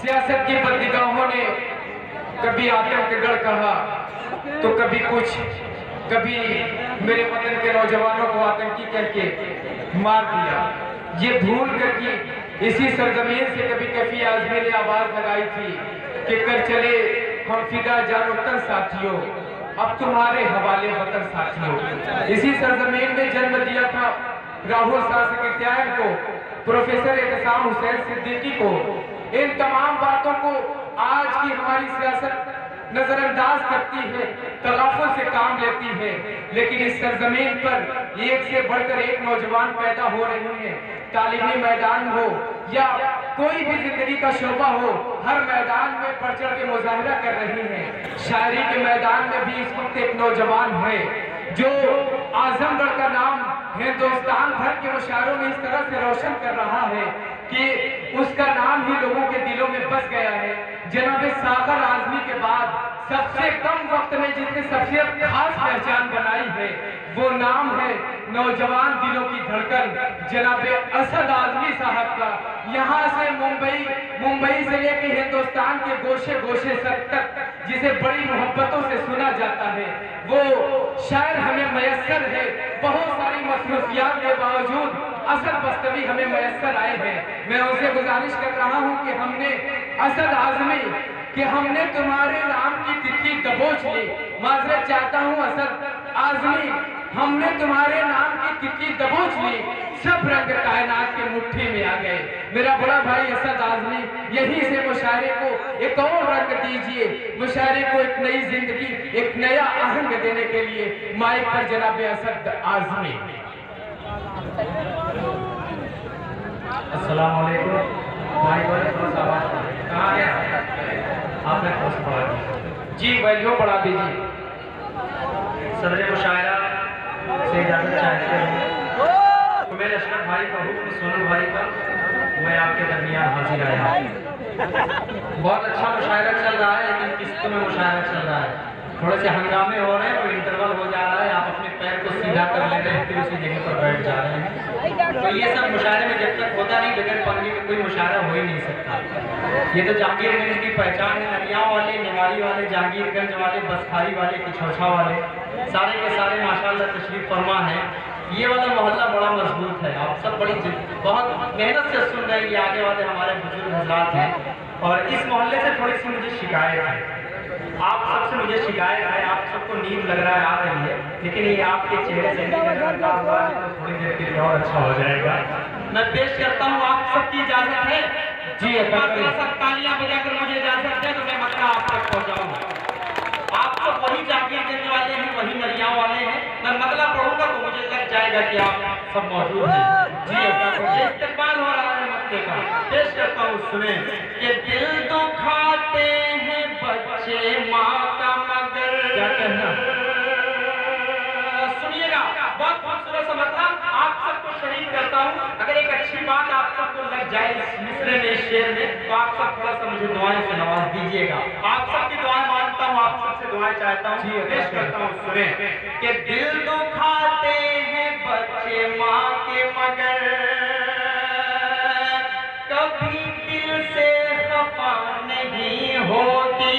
सियासत की बंदीगाहों ने कभी आतंकगढ़ कहा तो कभी कुछ, कभी मेरे वतन के नौजवानों को आतंकी करके मार दिया। ये भूल कर कि इसी सरजमीन से कभी कभी आजमी ने आवाज लगाई थी कि कर चले हम फिदा जानो तन साथियों, अब तुम्हारे हवाले वतन साथियों। इसी सरजमीन में जन्म दिया था राहुल सासकित्यायन को, प्रोफेसर एहतसाम हुसैन सिद्दीकी को। इन तमाम बातों को आज की हमारी सियासत नजरअंदाज करती है, तलाफुज से काम लेती है, लेकिन इस सरजमीन पर एक से बढ़कर एक नौजवान पैदा हो रहे हैं। तालीमी मैदान हो या कोई भी जिंदगी का शोबा हो, हर मैदान में बढ़ चढ़ के मुजाहिरा कर रही हैं। शायरी के मैदान में भी इस वक्त एक नौजवान है जो आजमगढ़ का नाम हिंदुस्तान भर के मुशायरों में इस तरह से रोशन कर रहा है कि उसका नाम ही लोगों के दिलों में बस गया है। जनाब सागर आजमी के बाद सबसे कम वक्त में जिसने सबसे खास पहचान बनाई है वो नाम है नौजवान दिलों की धड़कन जनाब असद आजमी साहब का। यहाँ से मुंबई से लेकर हिंदुस्तान के गोशे गोशे तक जिसे बड़ी मोहब्बतों से सुना जाता है वो शायर हमें मयस्सर है। बहुत सारी मसरूफियात के बावजूद असद बस्तवी हमें मयस्सर आए हैं। मैं उनसे गुजारिश कर रहा हूँ कि हमने असद आजमी कि हमने तुम्हारे नाम की तिथि दबोच ली। माजरत चाहता हूँ असद आजमी, हमने तुम्हारे नाम की तिथि दबोच ली, सब रंग कायनात के मुट्ठी में आ गए। मेरा बड़ा भाई असद आजमी, यहीं से मुशायरे को एक और रंग दीजिए, मुशायरे को एक नई जिंदगी, एक नया आहंग देने के लिए माइक पर जनाब असद आजमी। अस्सलाम वालेकुम। माइक वाले थोड़ा सा आवाज कहाँ गया? आपने थोड़ा सा बढ़ा जी वैल्यू बढ़ा दीजिए। सदर मुशायरा से इजाजत चाहते हैं। मेरे अशरफ भाई का हुक्म, सोनू भाई का, मैं आपके दरमियान हाजिर आया हूँ। बहुत अच्छा मुशायरा चल रहा है, लेकिन किस्त में मुशायरा चल रहा है, थोड़े से हंगामे हो रहे हैं, कोई इंटरवल हो जा रहा है, आप अपने पैर को सीधा कर ले रहे हैं, फिर उसी जगह पर बैठ जा रहे हैं। तो ये सब मुशायरे में जब तक होता नहीं, बगैर पगड़ी के कोई मुशायरा हो ही नहीं सकता। ये तो जहांगीरगंज की पहचान है। नदियाँ वाले, निवारी वाले, जहांगीरगंज वाले, बसखारी वाले, किछौछा वाले, सारे के सारे माशाल्लाह तशरीफ फरमा है। ये वाला मोहल्ला बड़ा मजबूत है। आप सब बहुत मेहनत से सुन रहे हैं। ये आगे वाले हमारे बुजुर्ग हजरात हैं। और इस मोहल्ले से थोड़ी सी मुझे शिकायत है, आप सबसे मुझे शिकायत है। आप सबको नींद लग रहा है, आ रही है, लेकिन ये आपके चेहरे से नहीं लगा हुआ है, तो थोड़ी देर के लिए और अच्छा हो जाएगा। मैं पेश करता हूँ, आप सबकी इजाजत है? जी, सब तालियां बजाकर मुझे इजाजत है तो मैं मतलब आप तक पहुँचाऊँ। आप सब वही जहांगीरगंज वाले हैं, वही नदियाँ वाले हैं। मैं मतलब पढ़ूंगा तो मुझे लग जाएगा कि आप सब मौजूद हैं। जी, इस्तेमाल हो रहा है मक्के का। पेश करता हूँ, सुने कि दिल दुखाते हैं बच्चे माँ का मगर। क्या कहना? सुनिएगा, बहुत खूबसूरत सा मतलब आप सबको शरीक करता हूँ। अगर एक अच्छी बात आप सबको लग जाए इस मिसरे में, इस शेर में, तो आप सब थोड़ा सा मुझे दुआएं से नवाज दीजिएगा। आप सबकी दुआएं मांगता हूँ, आप सबसे दुआएं चाहता हूँ। पेश करता हूँ, सुने कि दिल दुखाते हैं बच्चे माँ के मगर, कभी दिल से खफा नहीं होती।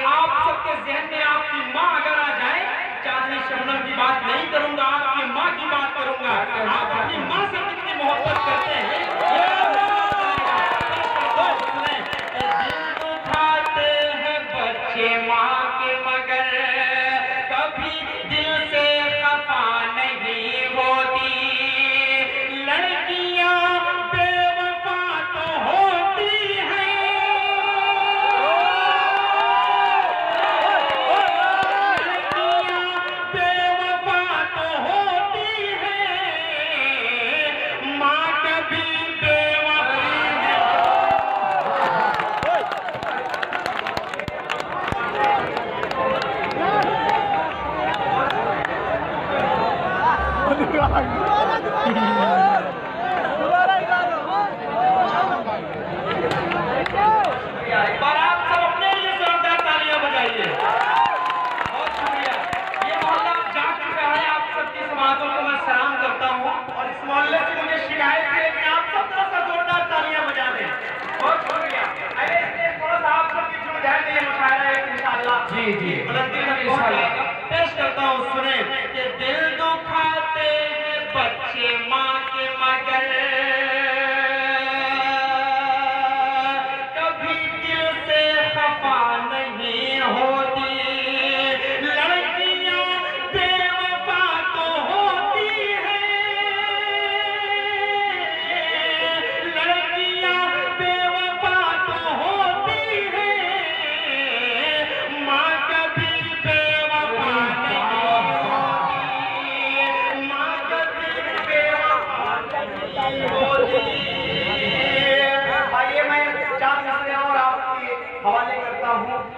आप सबके जहन में आपकी माँ अगर आ जाए, चांदनी शबनम की बात नहीं करूंगा, आपकी माँ की बात करूंगा। आप अपनी माँ से कितनी मोहब्बत करते हैं? दिल दुखाते हैं बच्चे माँ के मगर, कभी दिल से खफा नहीं होती। लड़कियां बेवफा तो होती हैं, लड़कियां बेवफा तो होती हैं, माँ कभी बेवफा पर आप सब अपने लिए जोरदार तालियां बजाइए। बहुत शुक्रिया। ये मोहल्ला जा चुका है, आप सबकी समातों को मैं सलाम करता हूँ। और इस मोहल्ले से मुझे शिकायत है कि आप सब थोड़ा सा जोरदार तालियां बजा दें।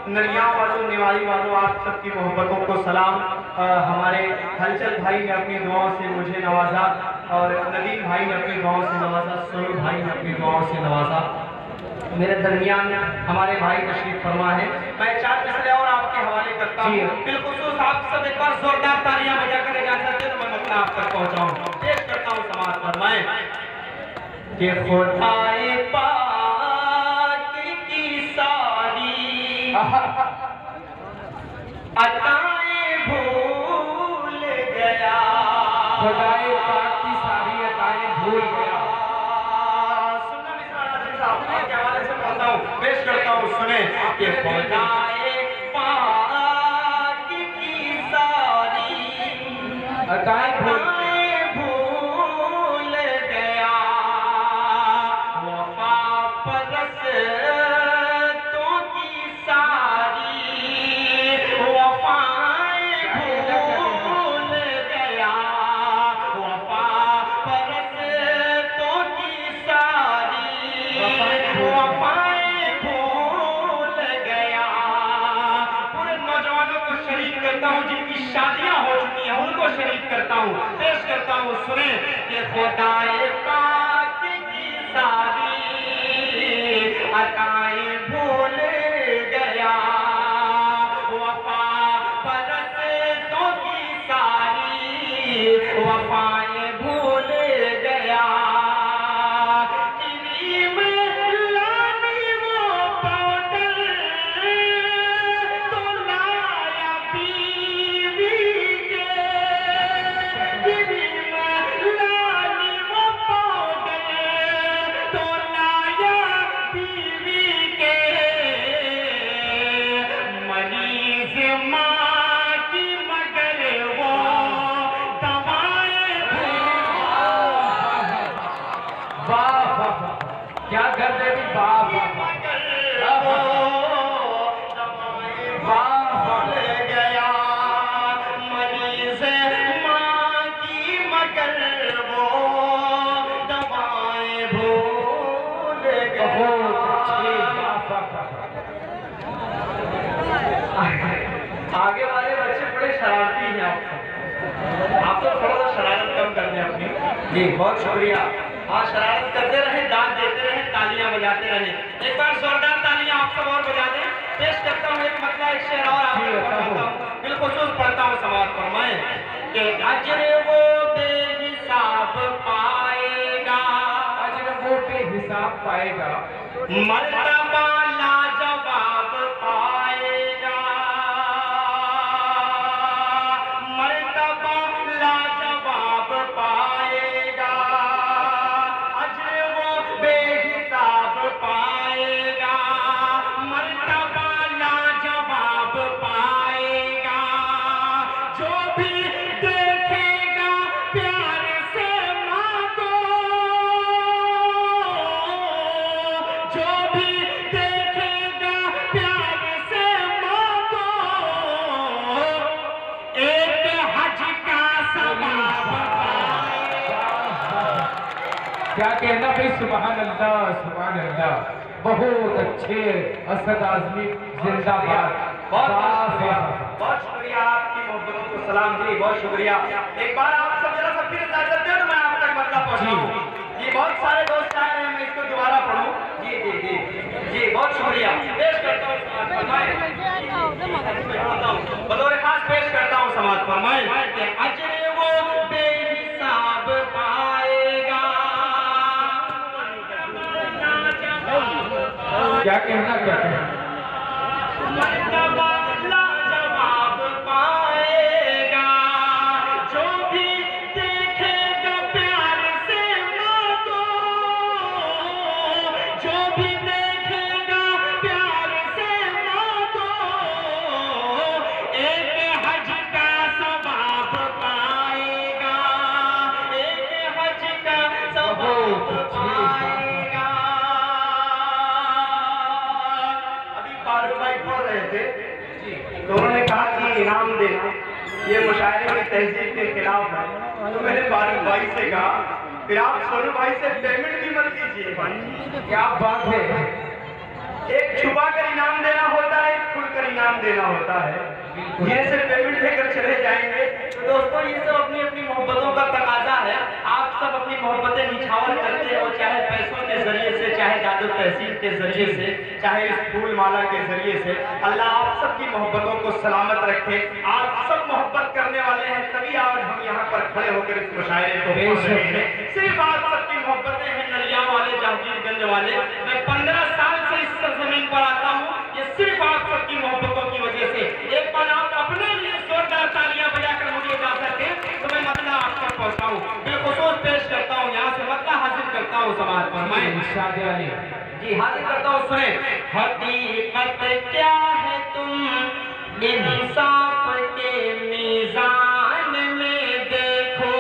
नरिया वालों, निवाड़ी वालों, आप सबकी मोहब्बतों को सलाम। हमारे हलचल भाई ने अपनी दुआओं से मुझे नवाजा और नदीम भाई ने अपनी दुआओं से नवाजा, सोनू भाई ने अपनी दुआओं से नवाजा। मेरे दरमियान हमारे भाई तशरीफ फरमा है। मैं 4 मिसरे और आपके हवाले करता हूँ। बिलखुसूस आप सब एक बार जोरदार तालियां बजाकर इजाजत दें तो मैं मतलब आप तक पहुँचाऊँ। पेश करता हूँ समाज फरमाए कि खुदाए पाक की सारी अताएं भूल गया, खुदाए पाक की सारी अताएं भूल गया। सुनना मिसरा साहब आपके हवाले से पढ़ता हूँ, पेश करता हूँ, सुने कि खुदाए पाक की सारी अताएं भूल गया, वफा परस्तों की सारी वफाएं भूल गया, वफा परस्तों की सारी वफाएं भूल गया। पूरे नौजवानों को शरीक करता हूँ, जिनकी शादियां हो चुकी हैं उनको शरीक करता हूँ, पेश करता हूँ, सुने कि खुदाए पाक की सारी अताएं भूल गया, वफा परस्तों की सारी वफाएं भूल गया। क्रीम लानी वो पाउडर तो लाया बीवी के, क्रीम लानी वो पाउडर तो लाया बीवी के, मरीज माँ की मगर वो दवाएं वाह वाह, क्या कर दे भी, वाह वाह भूल गया, मरीज माँ की मगर वो दवाएं भूल आगे वाले बच्चे बड़े शरारती हैं। आप तो थोड़ा सा शरारत कम कर दें अपनी। जी बहुत शुक्रिया। हाँ, शरारत करते रहे, दाद देते रहे, तालियां बजाते रहे। एक बार जोरदार तालियां आप सब और बजा दें। पेश करता हूँ एक मतलब एक शेर और आपको पढ़ता हूँ, बिलखुसूस पढ़ता हूँ, समाज फरमाए कि अजर वो बेहिसाब पाएगा, अजर वो बेहिसाब पाएगा, मर्तबा लाजवाब पाएगा, मर्तबा लाजवाब पाएगा, अजर वो बेहिसाब पाएगा, मर्तबा लाजवाब पाएगा। जो भी देखेगा प्यार से मांगो, जो भी देखेगा प्यार से मांगो, एक हज का सवाब पाएगा। क्या कहना भाई, सुभान अल्लाह सुभान अल्लाह, बहुत अच्छे असद आजमी जिंदाबाद। बहुत शुक्रिया, आपकी मोहब्बतों को सलाम जी, बहुत शुक्रिया। एक बार आप सब जरा सब फिर इजाजत दें तो मैं आप तक मतलब पहुंचाऊं। जी बहुत सारे दोस्त आए हैं, मैं इसको दोबारा पढ़ूं। जी जी जी जी बहुत शुक्रिया। पेश करता हूँ समाज फरमाए, बतौर खास पेश करता हूँ समाज फरमाए कि अजर वो बेहिसाब पाएगा, क्या कहना, क्या कहना, मर्तबा लाजवाब पाएगा। जो भी देखेगा प्यार से मांगो, जो भी देखेगा प्यार से मांगो, एक हज का सवाब पाएगा, एक हज का सवाब पाएगा। अभी फारूक भाई पढ़ रहे थे तो उन्होंने कहा कि इनाम देना ये मुशायरे की तहजीब के खिलाफ है। तो मैंने फारूक भाई से कहा फिर आप सोनू भाई से पेमेंट भी मत लीजिए भाई। क्या बात है, एक छुपा कर इनाम देना होता है, एक खुलकर इनाम देना होता है। ये से पेमेंट लेकर चले जाएंगे। तो दोस्तों ये सब अपनी अपनी मोहब्बतों का तकाजा है। आप सब अपनी मोहब्बतें निछावर करते हो, चाहे पैसों के जरिए से, चाहे जादू तहसील के जरिए से, चाहे इस फूल माला के जरिए से। अल्लाह आप सबकी मोहब्बतों को सलामत रखे। आप सब मोहब्बत करने वाले हैं, तभी आज हम यहाँ पर खड़े होकर इस मुशायरे को पढ़ रहे हैं। सिर्फ आप सबकी मोहब्बतें हैं, नलिया वाले, जहांगीरगंज वाले। मैं 15 साल से इस सरजमीन पर आता हूँ, ये सिर्फ आप सबकी मोहब्बतों की वजह से। एक बार आप अपने लिए जोरदार तालियां बजाकर मुझे इजाजत दें तो मैं मतलब आप तक पहुंचाऊं। बिलखुसूस पेश करता हूं, यहाँ से मतलब हाजिर करता हूं समाज पर मैं जी हाजिर करता हूं। सुने, हकीकत क्या है तुम इंसाफ के मीज़ान में देखो।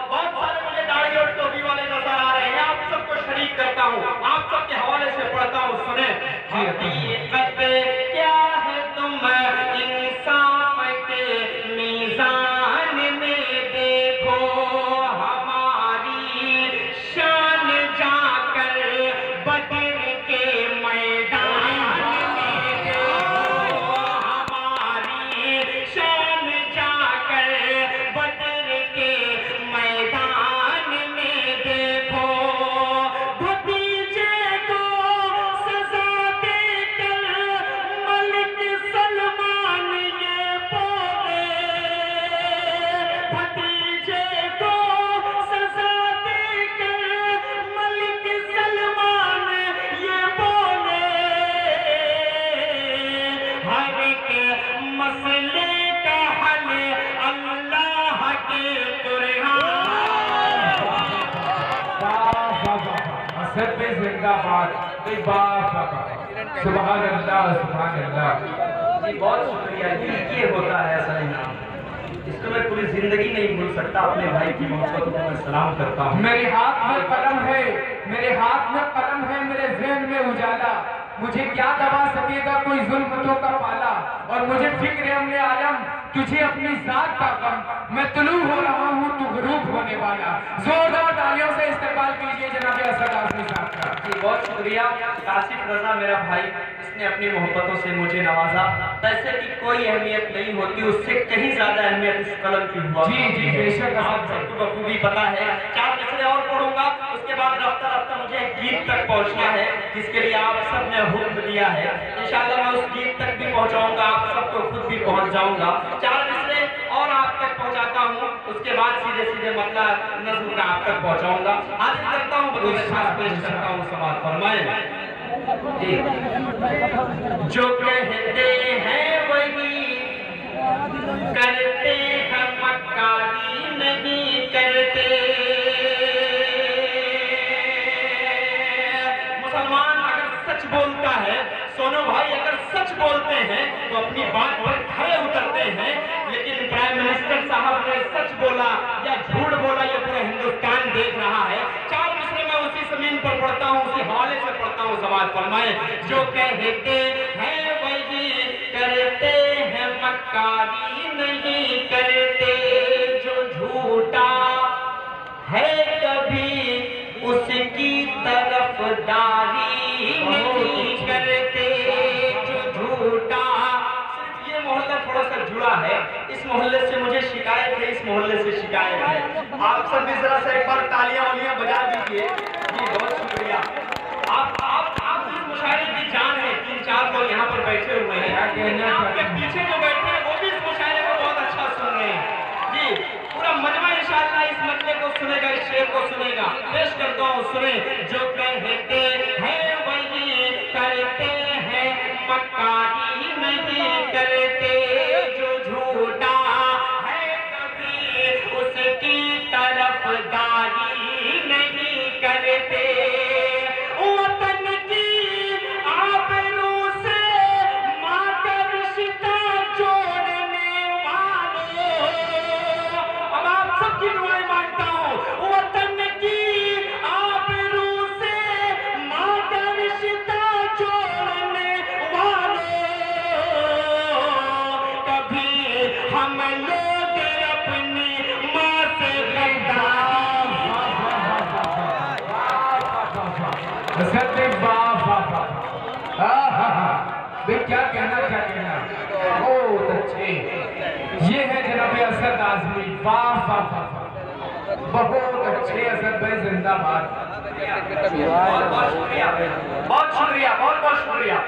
बहुत सारे मुझे दाढ़ी और टोपी वाले नजर आ रहे हैं, आप सबको शरीक करता हूँ, आप सबके हवाले से पढ़ता हूँ। सुने, हकीकत क्या है तुम इंसाफ के मीज़ान में देखो। हमारी शान जाकर बदर के मैदान में देखो। हमारी शान जाकर बदर के मैदान में देखो। भतीजे को सजा देकर मलिक सलमान ये बोले। भतीजे को सजा देकर मलिक सलमान ये बोले। हर एक मसले का हल अल्लाह के असद पे जिंदाबाद, सुभान अल्लाह, सुभान अल्लाह। जी बहुत शुक्रिया। ये होता है असल इनाम, इसको मैं पूरी जिंदगी नहीं भूल सकता। अपने भाई की मोहब्बत को मैं सलाम करता हूँ। मेरे हाथ में कलम है, मेरे हाथ में कलम है, मेरे ज़हन में उजाला। मुझे क्या दबा सकेगा कोई जुल्मतों का पाला। और मुझे फिक्र हमने आलम तुझे अपनी जात का गम। मैं तुलू हो रहा हूँ, तू गुरूब होने वाला। जोरदार तालियों से इस्तेमाल कीजिए जनाब असद आज़मी साहब का। जी बहुत शुक्रिया। काशिफ रजा मेरा भाई, इसने अपनी मोहब्बतों से मुझे नवाजा। पैसे की कोई अहमियत नहीं होती, उससे कहीं ज्यादा अहमियत इस कलम की हुआ। जी जी बेशक, आप सबको बखूबी पता है। 4 मिसरे और पढ़ूंगा, उसके बाद रफ्ता रफ्ता मुझे गीत तक पहुंचना है, जिसके लिए आप सब ने हुक्म दिया है। इंशाल्लाह मैं उस गीत तक भी पहुंचाऊंगा, आप सबको खुद भी पहुंच जाऊंगा। 4 मिसरे और आप तक पहुंचाता हूं, उसके बाद सीधे सीधे मतलब नज़्म का आप तक पहुंचाऊंगा। आज करता हूं, बतौर खास पेश करता हूं समाज फरमाए। जो कहते हैं वही करते हैं, मक्कारी नहीं करते। मुसलमान अगर सच बोलता है, सोनू भाई अगर सच बोलते हैं तो अपनी बात पर खड़े उतरते हैं। लेकिन प्राइम मिनिस्टर साहब ने सच बोला या झूठ बोला, ये पूरा हिंदुस्तान देख रहा है। 4 मिसरे मैं उसी जमीन पर पढ़ता हूँ, उसी हवाले से पढ़ता हूँ। सवाल फरमाए, जो कहते हैं वही करते हैं, मक्कारी नहीं करते। जो झूठा है कभी उसकी तरफदारी नहीं करते। जो झूठा, सिर्फ ये मोहल्ला थोड़ा सा जुड़ा है, इस मोहल्ले से मुझे शिकायत है, इस मोहल्ले से शिकायत है। आप सब भी जरा सा एक बार तालियां वालियां बजा दीजिए। जी बहुत शुक्रिया। आप इस मुशायरे की जान है। 3-4 लोग यहाँ पर बैठे हुए हैं, आपके पीछे जो बैठे हैं वो भी इस मुशायरे को बहुत अच्छा सुन रहे हैं। जी पूरा मजमा इंशाअल्लाह इस मसले को सुनेगा, इस शेर को सुनेगा। पेश करता हूँ, सुने। जो कहते हैं वही करते हैं, मक्कारी नहीं करते। जो झूठा है कभी उसकी तरफदारी नहीं करते। वतन की आबरू से माँ का रिश्ता जोड़ने वाले, अब आप सबकी दुआएं मांगता हूँ। वतन की आबरू से बहुत अच्छे असद भाई, जिंदाबाद। बहुत शुक्रिया, बहुत बहुत शुक्रिया।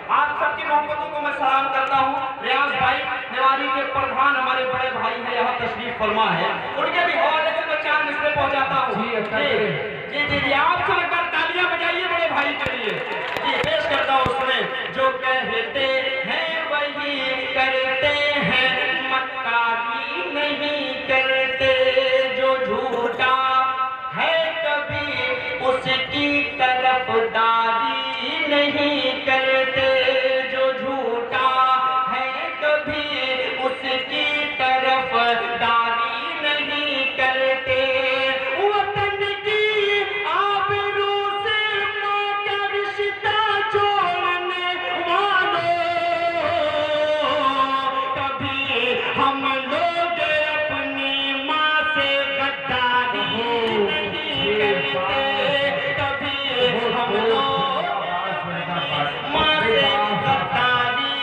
आप सबकी मोहब्बतों को मैं सलाम करता हूँ। रियाज भाई नेवारी के प्रधान हमारे बड़े भाई हैं, यहाँ तशरीफ फरमा है, उनके भी हवाले से मैं 4 मिसरे पहुँचाता हूँ। जी जी जी, आप सब एक बार तालियां बजाइए बड़े भाई के लिए। जी पेश करता हूँ, सुने। जो कहते हैं वही करते हैं, मक्कारी नहीं करते, जो झूठा है कभी उसकी तरफदारी नहीं करते, जो झूठा है कभी उसकी तरफदारी नहीं करते। वतन की आबरू से मां का रिश्ता जोड़ने वालों, कभी हम लोग अपनी माँ से गद्दारी नहीं करते, कभी हम लोग माँ से गद्दारी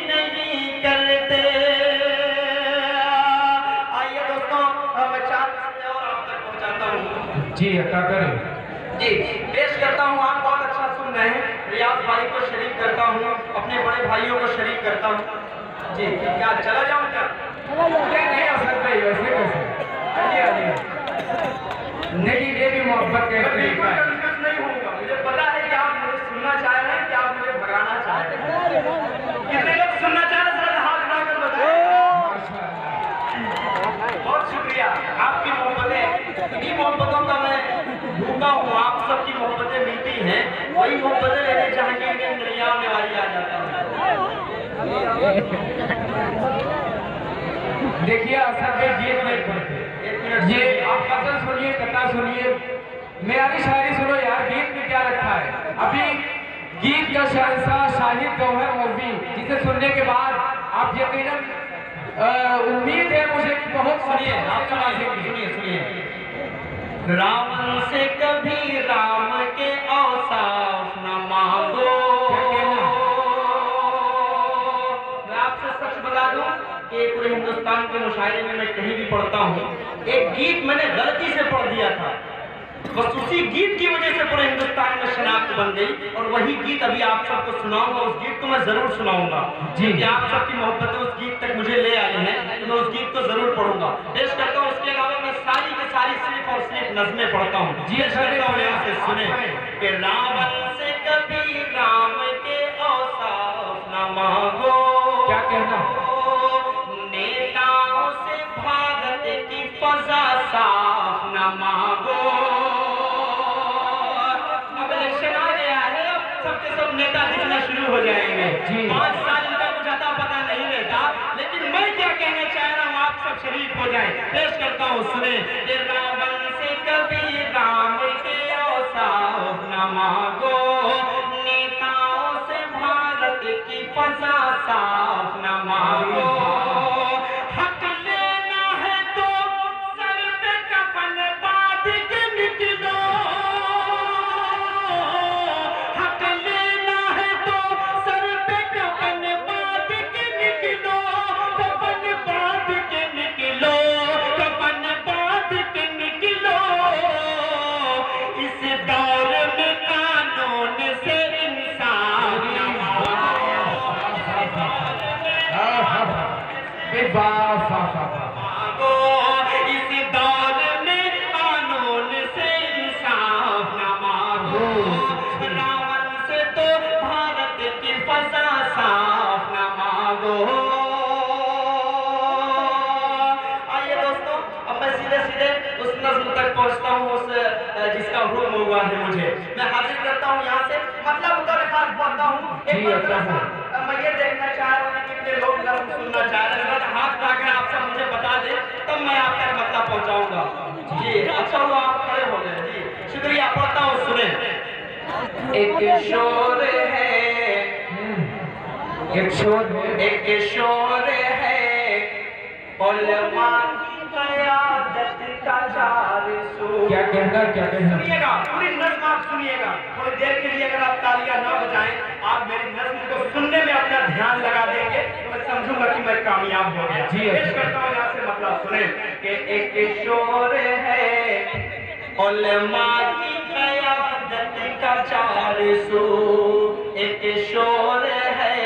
नहीं करते। आइए दोस्तों, मैं 4 मिसरे और आप तक पहुँचाता हूँ। जी अता करें। जी पेश करता हूँ, आप बहुत अच्छा सुन रहे हैं। रियाज भाई को शरीक करता हूँ, अपने बड़े भाइयों को शरीक करता हूँ। जी क्या चला जाऊँ क्या? नहीं असद भाई, वैसे कैसे? आइए नहीं, ये भी मोहब्बत का एक तरीका है। कंफ्यूज नहीं होऊंगा, मुझे पता है कि आप मुझे सुनना चाह रहे हैं, कि आप मुझे भगाना चाह रहे हैं। कितने लोग सुनना चाह रहे हैं, जरा हाथ उठाकर बताएं। बहुत शुक्रिया, आपकी मोहब्बतें, इन्हीं मोहब्बतों का मैं भूखा हूँ। आप सबकी मोहब्बतें मिलती हैं, वही मोहब्बतें लेने जहांगीर के दरिया में वाली आ जाता हूँ। देखिए असद भाई, गीत नहीं पढ़ते, ये आप गजल सुनिए, कथा सुनिए, मेरी शायरी सुनो यार। गीत में क्या रखा है? अभी गीत का शहंशाह शाहिद गौहर मौलवी, जिसे सुनने के बाद आप यकीनन उम्मीद है मुझे कि बहुत सुनिए, आप सुनिए सुनिए। रावण से कभी राम के औसाफ न मांगो। मैं आपसे सच बता दूं कि पूरे हिंदुस्तान के मुशायरे में मैं कहीं भी पढ़ता हूँ, एक गीत मैंने गलती से पढ़ दिया था, बस उसी गीत की वजह से पूरे हिंदुस्तान में शनाख्त बन गई, और वही गीत अभी आप सबको सुनाऊंगा। उस गीत को मैं जरूर सुनाऊंगा जी, कि आप सबकी मोहब्बतें उस गीत तक मुझे ले आई हैं, तो मैं उस गीत को जरूर पढ़ूंगा, पेश करता हूँ। उसके अलावा मैं सारी की सारी सिर्फ और सिर्फ नज़में पढ़ता हूँ। जी करता हूँ, यहाँ से सुने कि रावण से कभी राम के औसाफ न मांगो। क्या कहना? नेताओं से भारत की फजा साफ न मांगो। अब इलेक्शन आ गया है, अब सबके सब नेता दिखना शुरू हो जाएंगे। 5 साल का कुछ अता पता नहीं रहता, लेकिन मैं क्या कहना चाह रहा हूँ, आप सब शरीक हो जाए। पेश करता हूँ, सुने। रावण से कभी राम के औसाफ न मांगो, नेताओं से भारत की फजा साफ न मांगो। हक लेना है तो सर पे कफन बांध के निकलो, हक लेना है तो सर पे कफन बांध के निकलो, कफन बांध के निकलो, कफन बांध के निकलो। इस दौर में कानून से इंसाफ न मांगो। इस दौर में कानून से इंसाफ न मांगो। रावण से तो भारत की फजा साफ न मांगो। आइए दोस्तों, अब मैं सीधे सीधे उस नज़्म तक पहुंचता हूँ, उस जिसका हुक्म हुआ है मुझे। मैं हाजिर करता हूँ यहाँ से, मतलब उतर खास पढ़ता हूँ। मैं ये देखना चाह रहा हूँ कि कितने लोग नज़्म सुनना चाह रहे हैं, हाथ उठाकर आप सब मुझे बता दें, तब मैं आप तक मतलब पहुँचाऊंगा। जी अच्छा हुआ आप खड़े हो गए। जी शुक्रिया, पढ़ता हूँ, सुने। एक शोर है, एक शोर है, उलमा की क़यादत का जारसू। क्या कहना? सुनिएगा, पूरी नज़्म आप सुनिएगा। थोड़ी देर के लिए अगर आप तालियां ना बजाएं, आप मेरी नज़्म को सुनने में अपना ध्यान लगा देंगे, तो मैं समझूंगा कि मैं कामयाब हो गया। जी पेश करता हूँ यहाँ से मतलब सुने कि एक शोर है उलमा की क़यादत का 400, एक शोर है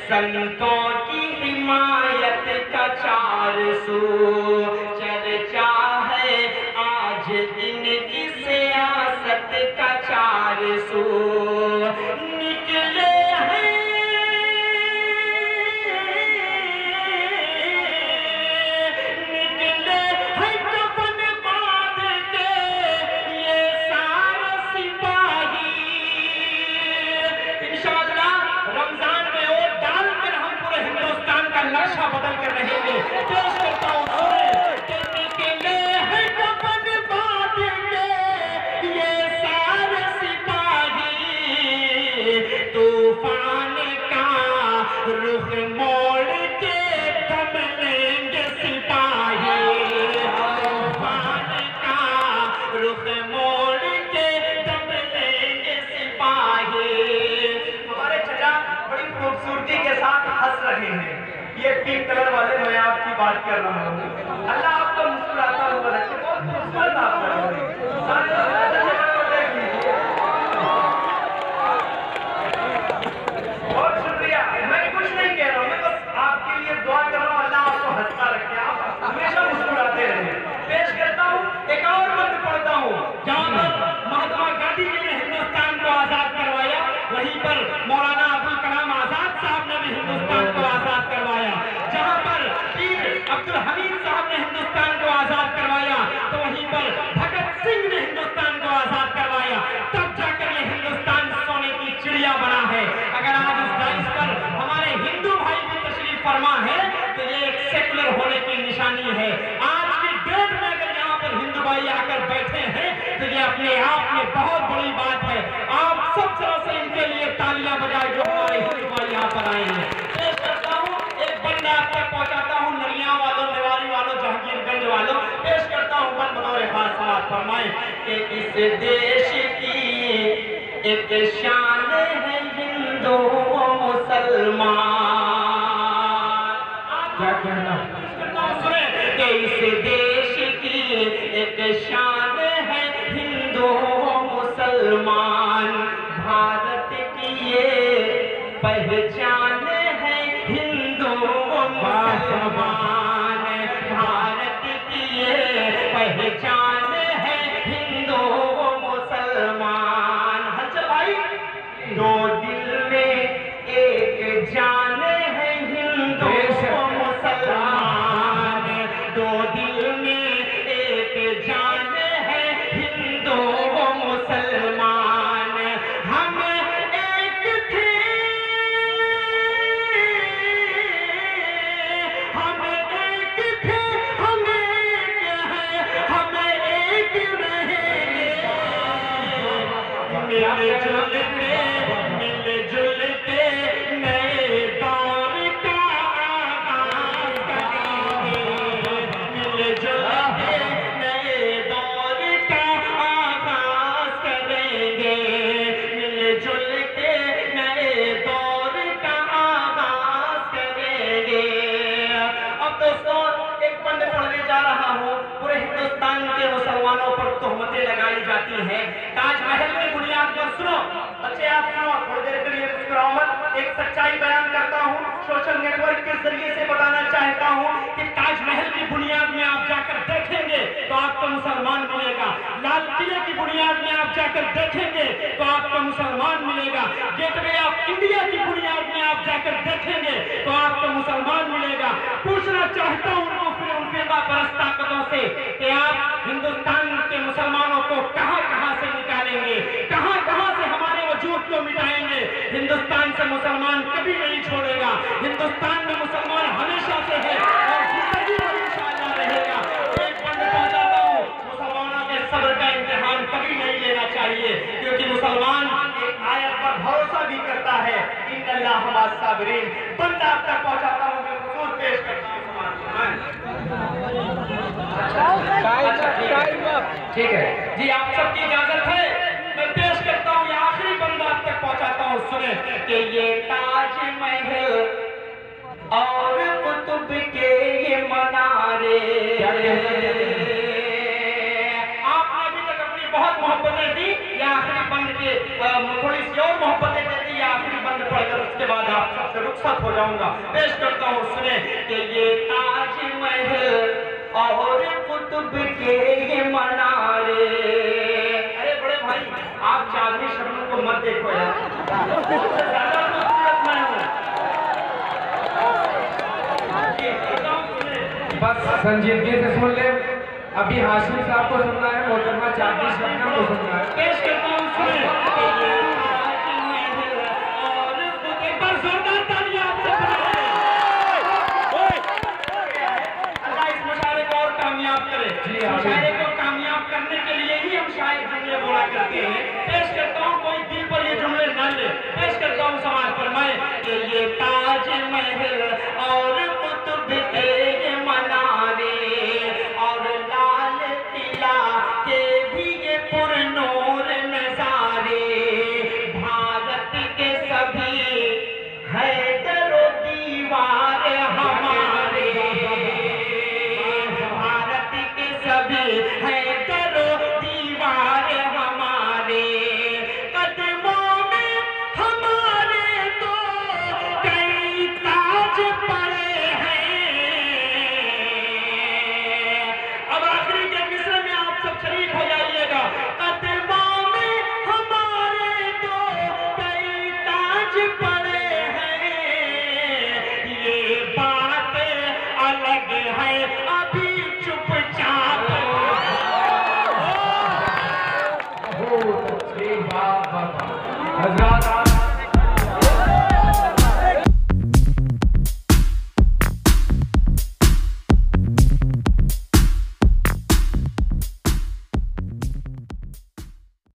संतों की हिमायत का 400, चर्चा है आज इनकी सियासत का 400, निकले हैं कफन बांध के ये सारे सिपाही। इंशाअल्लाह रमजान में वो डालकर हम पूरे हिंदुस्तान का नक्शा बदल कर रहेंगे। पेश करता हूँ निकले हैं कफन बांध के ये सारे सिपाही, तूफान का रुख मोड़ के दम लेंगे सिपाही, तूफान का रुख मोड़ के दम लेंगे सिपाही। हमारे चचा बड़ी खूबसूरती के साथ हंस रहे हैं। ये पिंक कलर वाले मैं आपकी बात कर रहा हूँ। अल्लाह आपको मुस्कुराता हुआ रखे। बहुत खूबसूरत आप लग रहे हैं। बहुत शुक्रिया। मैं कुछ नहीं कह रहा हूँ, मैं बस आपके लिए दुआ कर रहा हूँ अल्लाह आपको हंसता रखे, आप हमेशा मुस्कुराते रहे। पेश करता हूँ एक और बंद पढ़ता हूँ जहाँ पर महात्मा गांधी जी ने हिंदुस्तान को आजाद करवाया, वहीं पर मौलाना अबुल कलाम आजाद साहब ने भी हिंदुस्तान को आजाद करवाया। जहाँ पर पीर अब्दुल हमीद साहब ने हिंदुस्तान को आजाद करवाया, तो वहीं पर भगत सिंह ने हिंदुस्तान को आजाद करवाया। तब जाकर ये हिंदुस्तान सोने की चिड़िया बना है। अगर आज इस डाइस पर हमारे हिंदू भाई भी तशरीफ फरमा है तो ये एक सेकुलर होने की निशानी है। आज की डेट में अगर यहाँ पर हिंदू भाई आकर बैठे हैं तो ये अपने आप में बहुत बड़ी बात है। आप सब तरह से इनके लिए तालियां बजाए जो हमारे हिंदू भाई यहाँ पर आए हैं। पेश करता हूँ एक बंदा आप तक पहुँचाता हूँ, नरिया वालों, नेवारी वालों, जहांगीरगंज वालों। पेश करता हूँ बंद बतौर खास समाज फरमाए कि इस देश की एक शान है हिंदू मुसलमान। क्या कहना? सुने कि इस देश की एक शान है हिंदू मुसलमान, भारत की ये पहचान है हिंदू मुसलमान, भारत की ये पहचान है हिंदू मुसलमान। हंस भाई, दो दिल में एक जान है हिंदू मुसलमान, दो दिल में एक जान है हिंदू मुसलमान। हम एक थे, हम एक थे, हम एक हैं, हम एक रहेंगे। मिलजुल के नए दौर का आगाज करेंगे, मिलजुल के नए दौर का आगाज करेंगे, मिलजुल के नए दौर का आगाज करेंगे। अब दोस्तों एक बंद पढ़ने जा रहा हूँ। पूरे हिंदुस्तान के मुसलमानों पर तोहमतें लगाई जाती हैं। ताजमहल की बुनियाद पर सुनो बच्चे, आप सुनो, थोड़ी देर के लिए मुस्कुराओ मत। एक सच्चाई बयान करता हूँ, सोशल नेटवर्क के जरिए से बताना चाहता हूँ कि ताजमहल की बुनियाद में आप जाकर देखेंगे तो आपको मुसलमान मिलेगा। लाल किले की बुनियाद में आप जाकर देखेंगे तो आपको मुसलमान मिलेगा। गेटवे ऑफ इंडिया की बुनियाद में आप जाकर देखेंगे तो आपको मुसलमान मिलेगा। पूछना चाहता हूँ उनको फिर उन फिरका परस्त ताकतों से कि आप हिंदुस्तान के मुसलमानों को कहां कहां से निकालेंगे, कहां कहां से हमारे वजूद को मिटाएंगे। हिंदुस्तान से मुसलमान कभी नहीं छोड़ेगा। हिंदुस्तान में मुसलमान हमेशा से है और जिंदगी में इंशाअल्लाह रहेगा। एक बंद पहुंचाता हूं, मुसलमानों के सब्र का इम्तिहान कभी नहीं लेना चाहिए, क्योंकि मुसलमान एक आयत पर भरोसा भी करता है, इन्नल्लाह मअस साबिरीन। बंद आप तक पहुंचाता हूं, मैं हुजूर पेश करता हूं। ठीक है जी, आप सबकी इजाजत है। मैं पेश करता हूँ ये आखिरी बंदा आप तक पहुंचाता हूँ। सुने कि ये ताजमहल और कुतुब के ये मनारे। आपने अभी तक अपनी बहुत मोहब्बतें दी, या आखिरी बंद के थोड़ी सी और मोहब्बतें दे दी, या आखिरी बंद पढ़कर उसके बाद आप सबसे रुखसत हो जाऊंगा। पेश करता हूँ, सुने कि ये ताजमहल और कुतुब के ये मनारे। अरे बड़े भाई, आप चांदनी शबनम को मत देखो यार, ज्यादा खूबसूरत मैं हूँ। बस संजीदगी से सुन ले। अभी हाशिम साहब को सुनना है, मोहतरमा चांदनी शबनम को सुनना है। पेश करता हूँ, सुने